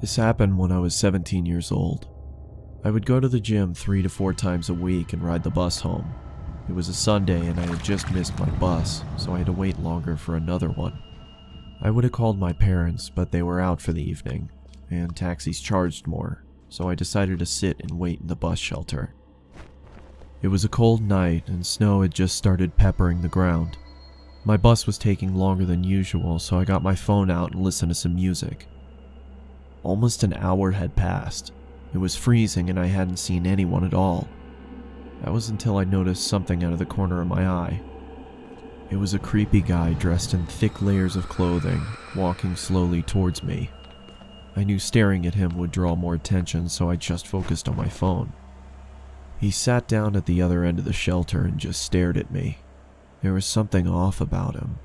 This happened when I was 17 years old. I would go to the gym 3 to 4 times a week and ride the bus home. It was a Sunday and I had just missed my bus, so I had to wait longer for another one. I would have called my parents, but they were out for the evening, and taxis charged more, so I decided to sit and wait in the bus shelter. It was a cold night and snow had just started peppering the ground. My bus was taking longer than usual, so I got my phone out and listened to some music. Almost an hour had passed. It was freezing and I hadn't seen anyone at all. That was until I noticed something out of the corner of my eye. It was a creepy guy dressed in thick layers of clothing, walking slowly towards me. I knew staring at him would draw more attention, so I just focused on my phone. He sat down at the other end of the shelter and just stared at me. There was something off about him.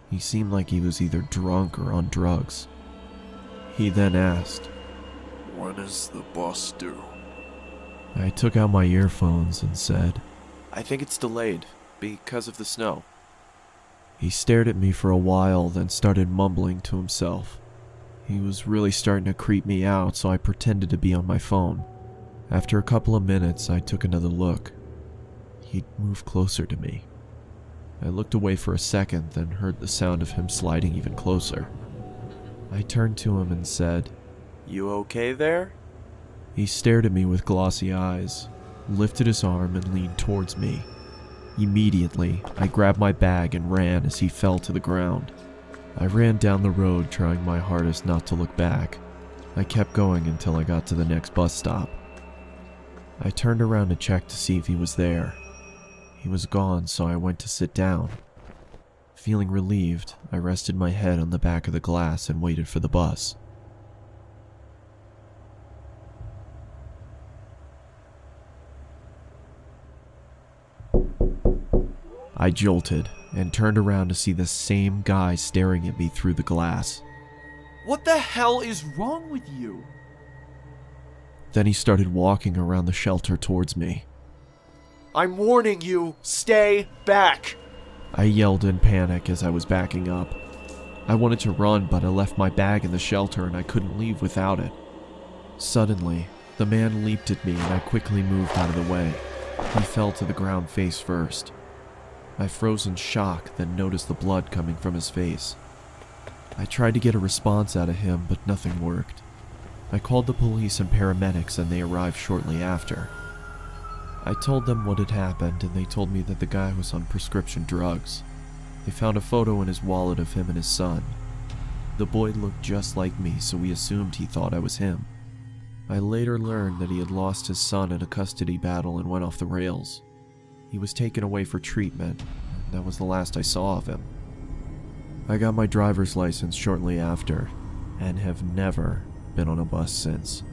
He seemed like he was either drunk or on drugs. He then asked, "When is the bus due?" I took out my earphones and said, "I think it's delayed, because of the snow." He stared at me for a while, then started mumbling to himself. He was really starting to creep me out, so I pretended to be on my phone. After a couple of minutes, I took another look. He'd moved closer to me. I looked away for a second, then heard the sound of him sliding even closer. I turned to him and said, "You okay there?" He stared at me with glossy eyes, lifted his arm and leaned towards me. Immediately, I grabbed my bag and ran as he fell to the ground. I ran down the road, trying my hardest not to look back. I kept going until I got to the next bus stop. I turned around to check to see if he was there. He was gone, so I went to sit down. Feeling relieved, I rested my head on the back of the glass and waited for the bus. I jolted and turned around to see the same guy staring at me through the glass. What the hell is wrong with you? Then he started walking around the shelter towards me. I'm warning you, stay back! I yelled in panic as I was backing up. I wanted to run, but I left my bag in the shelter and I couldn't leave without it. Suddenly, the man leaped at me and I quickly moved out of the way. He fell to the ground face first. I froze in shock, then noticed the blood coming from his face. I tried to get a response out of him, but nothing worked. I called the police and paramedics and they arrived shortly after. I told them what had happened and they told me that the guy was on prescription drugs. They found a photo in his wallet of him and his son. The boy looked just like me, so we assumed he thought I was him. I later learned that he had lost his son in a custody battle and went off the rails. He was taken away for treatment, and that was the last I saw of him. I got my driver's license shortly after, and have never been on a bus since.